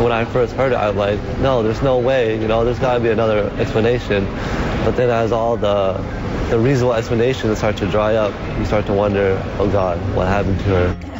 when I first heard it, I was like, no, there's no way, there's got to be another explanation. But then as all the reasonable explanations start to dry up, you start to wonder, oh God, what happened to her?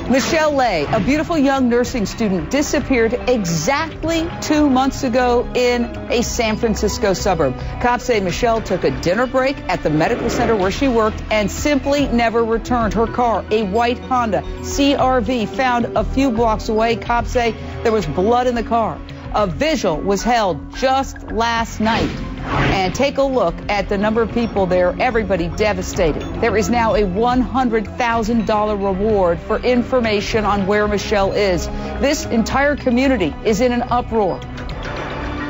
Michele Lay, a beautiful young nursing student, disappeared exactly 2 months ago in a San Francisco suburb. Cops say Michele took a dinner break at the medical center where she worked and simply never returned. Her car, a white Honda CR-V, found a few blocks away. Cops say there was blood in the car. A vigil was held just last night. And take a look at the number of people there, everybody devastated. There is now a $100,000 reward for information on where Michele is. This entire community is in an uproar.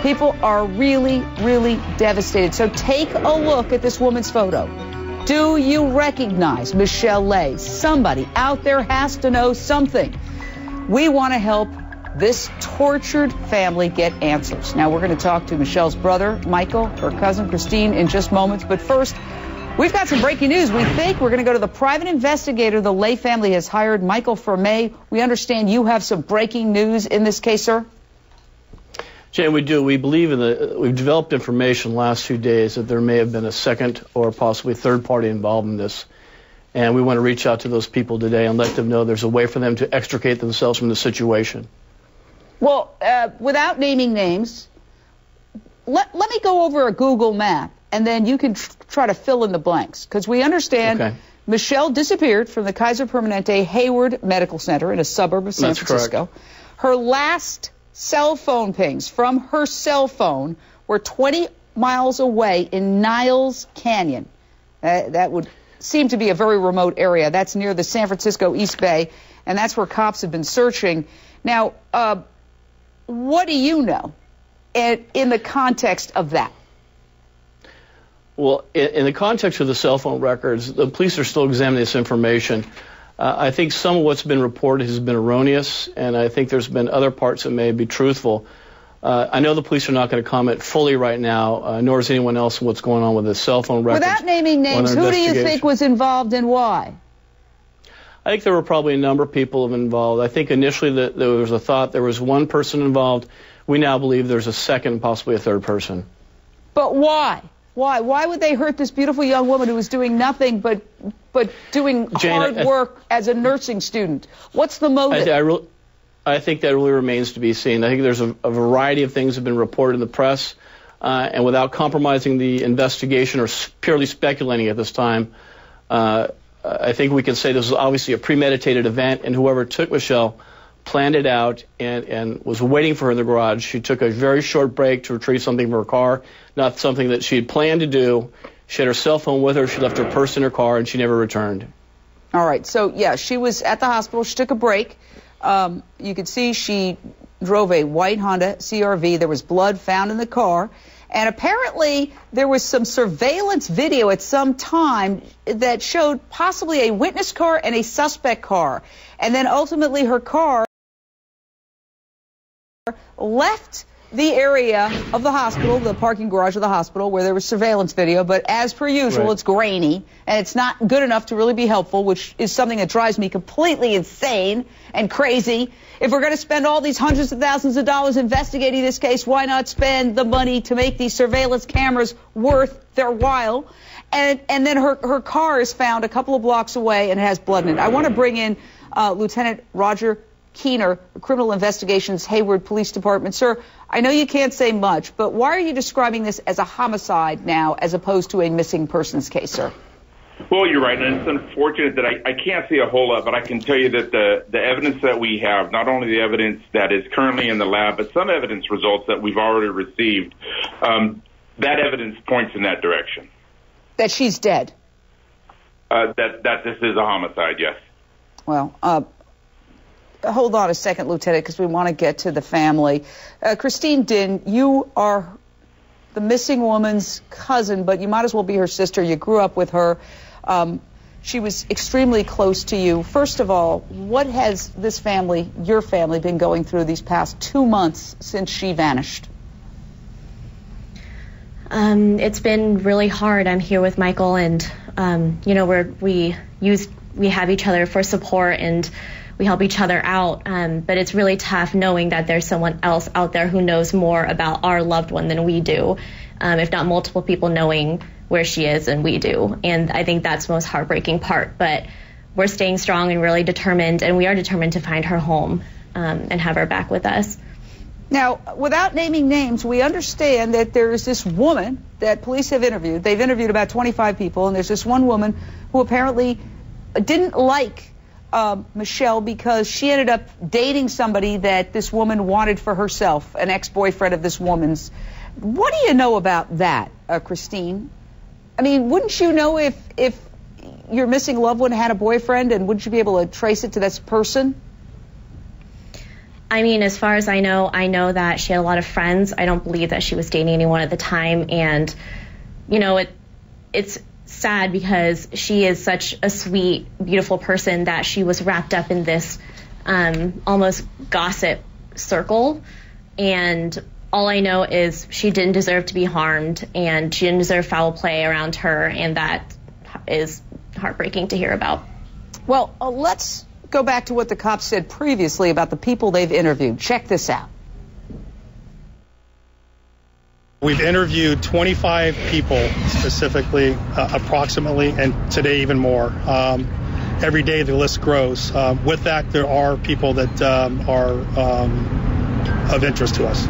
People are really, really devastated. So take a look at this woman's photo. Do you recognize Michele Lay? Somebody out there has to know something. We want to help this tortured family get answers. Now, we're going to talk to Michele's brother, Michael, her cousin, Christine, in just moments. But first, we've got some breaking news. We think we're going to go to the private investigator the Lay family has hired, Michael Fermé. We understand you have some breaking news in this case, sir? Jane, we do. We believe we've developed information the last few days that there may have been a second or possibly third party involved in this. And we want to reach out to those people today and let them know there's a way for them to extricate themselves from the situation. Well, without naming names, let me go over a Google map, and then you can try to fill in the blanks. Because we understand Michele disappeared from the Kaiser Permanente Hayward Medical Center in a suburb of San Francisco. Correct. Her last cell phone pings from her cell phone were 20 miles away in Niles Canyon. That would seem to be a very remote area. That's near the San Francisco East Bay, and that's where cops have been searching. Now, what do you know in the context of that? Well, in the context of the cell phone records, the police are still examining this information. I think some of what's been reported has been erroneous, and I think there's been other parts that may be truthful. I know the police are not going to comment fully right now, nor is anyone else on what's going on with the cell phone records. Without naming names, who do you think was involved and why? I think there were probably a number of people involved. I think initially there was a thought there was one person involved. We now believe there's a second, possibly a third person. But why? Why? Why would they hurt this beautiful young woman who was doing nothing but doing hard work as a nursing student? What's the motive? I think that really remains to be seen. I think there's a variety of things have been reported in the press, and without compromising the investigation or purely speculating at this time, I think we can say this was obviously a premeditated event, and whoever took Michele planned it out and was waiting for her in the garage. She took a very short break to retrieve something from her car, not something that she had planned to do. She had her cell phone with her. She left her purse in her car, and she never returned. All right. So, yeah, she was at the hospital. She took a break. You could see she drove a white Honda CR-V. There was blood found in the car. And apparently there was some surveillance video at some time that showed possibly a witness car and a suspect car. And then ultimately her car left the area of the hospital, the parking garage of the hospital, where there was surveillance video. But as per usual, It's grainy, and it's not good enough to really be helpful, which is something that drives me completely insane and crazy. If we're going to spend all these hundreds of thousands of dollars investigating this case, why not spend the money to make these surveillance cameras worth their while? And then her car is found a couple of blocks away, and it has blood in it. I want to bring in Lieutenant Roger Keener, Criminal Investigations, Hayward Police Department. Sir, I know you can't say much, but why are you describing this as a homicide now as opposed to a missing persons case, sir? Well, you're right, and it's unfortunate that I can't see a whole lot, but I can tell you that the evidence that we have, not only the evidence that is currently in the lab, but some evidence results that we've already received, that evidence points in that direction. That she's dead? That this is a homicide, yes. Well, hold on a second, Lieutenant, because we want to get to the family. Christine Din, you are the missing woman's cousin, but you might as well be her sister. You grew up with her. She was extremely close to you. First of all, what has this family, your family, been going through these past 2 months since she vanished? It's been really hard. I'm here with Michael, and you know, we have each other for support, and we help each other out. But it's really tough knowing that there's someone else out there who knows more about our loved one than we do, if not multiple people knowing where she is than we do. And I think that's the most heartbreaking part. But we're staying strong and really determined, and we are determined to find her home and have her back with us. Now, without naming names, we understand that there is this woman that police have interviewed. They've interviewed about 25 people, and there's this one woman who apparently didn't like Michele because she ended up dating somebody that this woman wanted for herself, an ex-boyfriend of this woman's. What do you know about that, Christine? I mean, wouldn't you know if your missing loved one had a boyfriend, and wouldn't you be able to trace it to this person? I mean, as far as I know that she had a lot of friends. I don't believe that she was dating anyone at the time. And, you know, it's sad because she is such a sweet, beautiful person that she was wrapped up in this almost gossip circle. And all I know is she didn't deserve to be harmed, and she didn't deserve foul play around her, and that is heartbreaking to hear about. Well, let's go back to what the cops said previously about the people they've interviewed. Check this out. We've interviewed 25 people specifically, approximately, and today even more. Every day the list grows. With that, there are people that are of interest to us.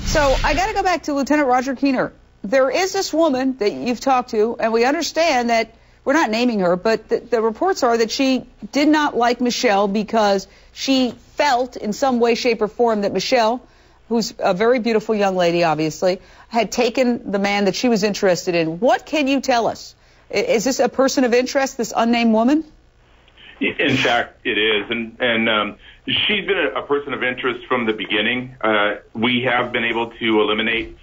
So I got to go back to Lieutenant Roger Keener. There is this woman that you've talked to, and we understand that we're not naming her, but the reports are that she did not like Michele because she felt in some way, shape, or form that Michele, who's a very beautiful young lady, obviously, had taken the man that she was interested in. What can you tell us? Is this a person of interest, this unnamed woman? In fact, it is. And she's been a person of interest from the beginning. We have been able to eliminate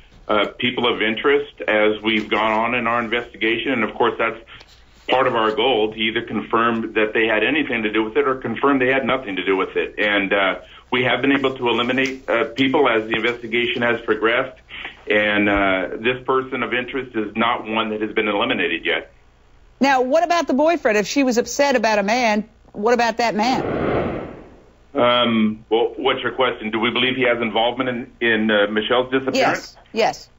people of interest as we've gone on in our investigation. And, of course, that's part of our goal, to either confirm that they had anything to do with it or confirm they had nothing to do with it. And we have been able to eliminate people as the investigation has progressed. And this person of interest is not one that has been eliminated yet. Now, what about the boyfriend? If she was upset about a man, what about that man? Well, what's your question? Do we believe he has involvement in Michele's disappearance? Yes.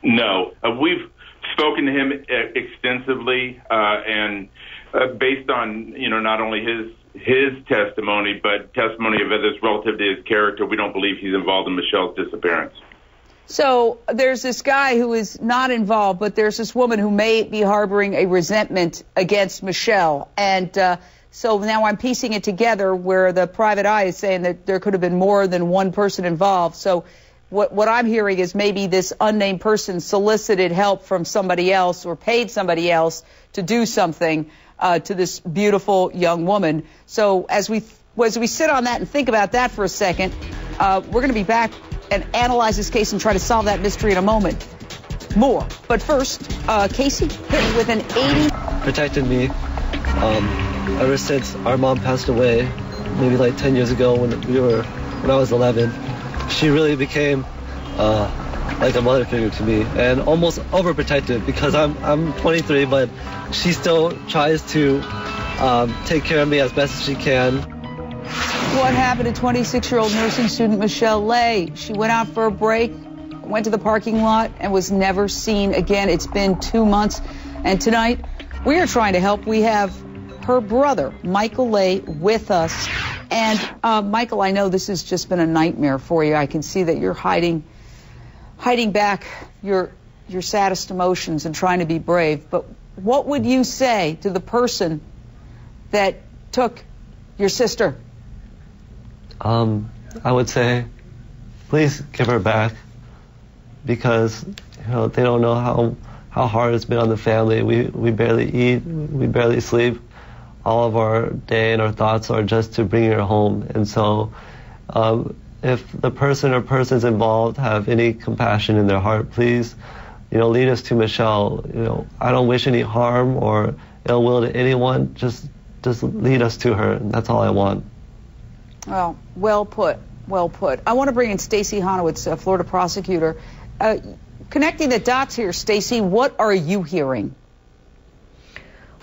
No. We've spoken to him extensively, and based on, not only his testimony, but testimony of others relative to his character, we don't believe he's involved in Michele's disappearance. So there's this guy who is not involved, but there's this woman who may be harboring a resentment against Michele. And so now I'm piecing it together where the private eye is saying that there could have been more than one person involved. So what I'm hearing is maybe this unnamed person solicited help from somebody else or paid somebody else to do something to this beautiful young woman. So as we sit on that and think about that for a second, we're going to be back and analyze this case and try to solve that mystery in a moment. More. But first, Casey hit with an 80. Protected me ever since our mom passed away, maybe like 10 years ago when I was 11. She really became like a mother figure to me, and almost overprotective because I'm 23, but she still tries to take care of me as best as she can. What happened to 26-year-old nursing student Michele Lay? She went out for a break, went to the parking lot, and was never seen again. It's been 2 months, and tonight we are trying to help. We have her brother, Michael Lay, with us. And Michael, I know this has just been a nightmare for you. I can see that you're hiding back your saddest emotions and trying to be brave. But what would you say to the person that took your sister? I would say, please give her back, because they don't know how hard it's been on the family. We barely eat, we barely sleep. All of our day and our thoughts are just to bring her home. And so if the person or persons involved have any compassion in their heart, please, lead us to Michele. I don't wish any harm or ill will to anyone. Just lead us to her, and that's all I want. Well, well put. I want to bring in Stacey Honowitz, a Florida prosecutor. Connecting the dots here, Stacey, what are you hearing?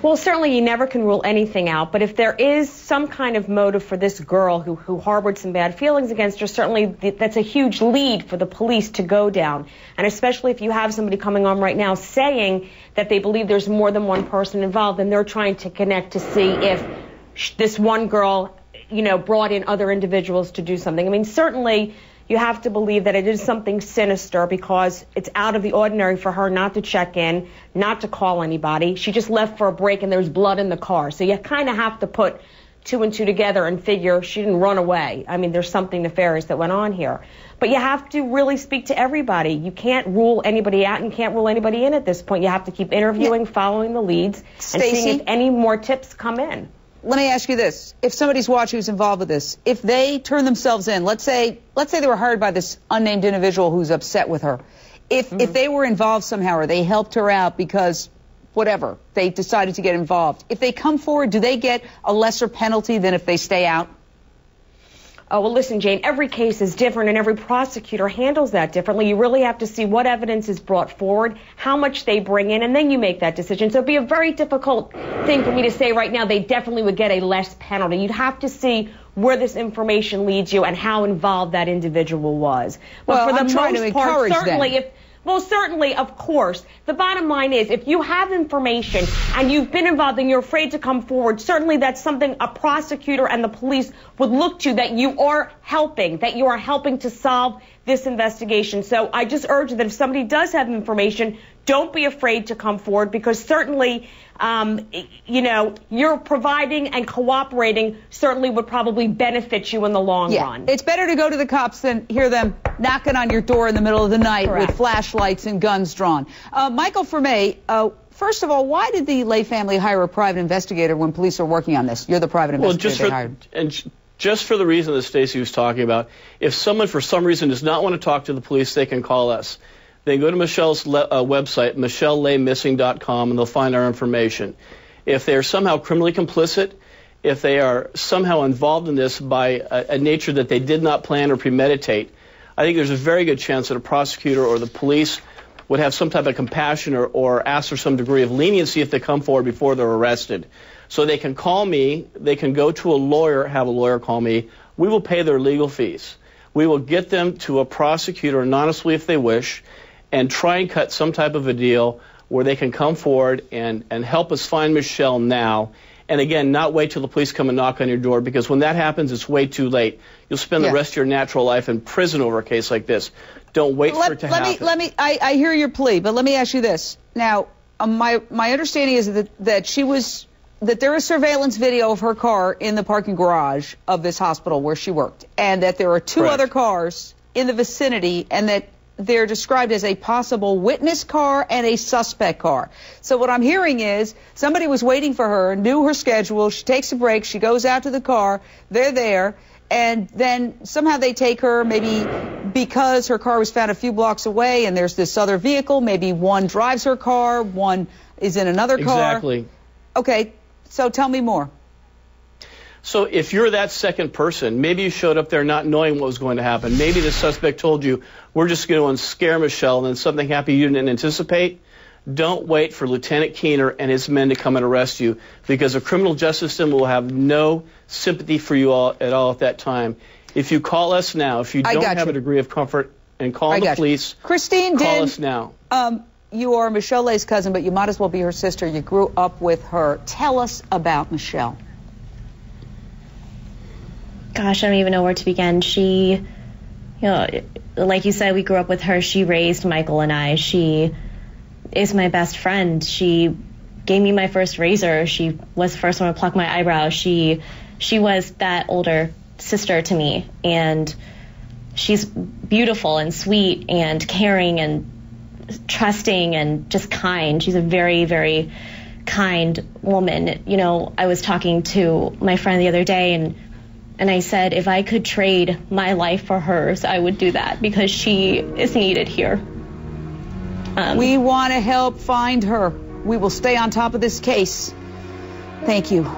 Well, certainly you never can rule anything out, but if there is some kind of motive for this girl who harbored some bad feelings against her, certainly that's a huge lead for the police to go down. And especially if you have somebody coming on right now saying that they believe there's more than one person involved, and they're trying to connect to see if this one girl, brought in other individuals to do something. I mean, certainly you have to believe that it is something sinister, because it's out of the ordinary for her not to check in, not to call anybody. She just left for a break and there's blood in the car. So you kind of have to put two and two together and figure she didn't run away. I mean, there's something nefarious that went on here. But you have to really speak to everybody. You can't rule anybody out and can't rule anybody in at this point. You have to keep interviewing, following the leads, and seeing if any more tips come in. Let me ask you this. If somebody's watching who's involved with this, if they turn themselves in, let's say they were hired by this unnamed individual who's upset with her. If they were involved somehow, or they helped her out because whatever, they decided to get involved, if they come forward, do they get a lesser penalty than if they stay out? Oh, well, listen, Jane, every case is different and every prosecutor handles that differently. You really have to see what evidence is brought forward, how much they bring in, and then you make that decision. So it'd be a very difficult thing for me to say right now they definitely would get a less penalty. You'd have to see where this information leads you and how involved that individual was. But well, for the I'm trying to encourage certainly, them. Well, certainly, of course. The bottom line is, if you have information and you've been involved and you're afraid to come forward, certainly that's something a prosecutor and the police would look to, that you are helping to solve this investigation. So I just urge that if somebody does have information, don't be afraid to come forward, because certainly, you're providing and cooperating certainly would probably benefit you in the long run. It's better to go to the cops than hear them knocking on your door in the middle of the night with flashlights and guns drawn. Michael Fermay, first of all, why did the Lay family hire a private investigator when police are working on this? You're the private investigator they hired. Just for the reason that Stacey was talking about, if someone for some reason does not want to talk to the police, they can call us. They go to Michelle's website, michelelaymissing.com, and they'll find our information. If they are somehow criminally complicit, if they are somehow involved in this by a nature that they did not plan or premeditate, I think there's a very good chance that a prosecutor or the police would have some type of compassion or ask for some degree of leniency if they come forward before they're arrested. So they can call me, they can go to a lawyer, have a lawyer call me. We will pay their legal fees. We will get them to a prosecutor anonymously if they wish, and try and cut some type of a deal where they can come forward and help us find Michelle now. And again, not wait till the police come and knock on your door, because when that happens, it's way too late. You'll spend the rest of your natural life in prison over a case like this. Don't wait for it to happen. I hear your plea, but let me ask you this. Now, my understanding is that there is surveillance video of her car in the parking garage of this hospital where she worked, and that there are two other cars in the vicinity, and that they're described as a possible witness car and a suspect car. So what I'm hearing is somebody was waiting for her, knew her schedule, she takes a break, she goes out to the car, they're there, and then somehow they take her, maybe because her car was found a few blocks away and there's this other vehicle, maybe one drives her car, one is in another car. Exactly. Okay, so tell me more. So if you're that second person, maybe you showed up there not knowing what was going to happen. Maybe the suspect told you, we're just going to scare Michelle, and then something happened you didn't anticipate. Don't wait for Lieutenant Keener and his men to come and arrest you, because the criminal justice system will have no sympathy for you all at that time. If you call us now, if you don't have a degree of comfort and call the police, Christine, call us now. You are Michelle Lay's cousin, but you might as well be her sister. You grew up with her. Tell us about Michelle. Gosh, I don't even know where to begin. She, like you said, we grew up with her. She raised Michael and I. She is my best friend. She gave me my first razor. She was the first one to pluck my eyebrows. She was that older sister to me, and she's beautiful and sweet and caring and trusting and just kind. She's a very, very kind woman. I was talking to my friend the other day, and I said, if I could trade my life for hers, I would do that, because she is needed here. We want to help find her. We will stay on top of this case. Thank you.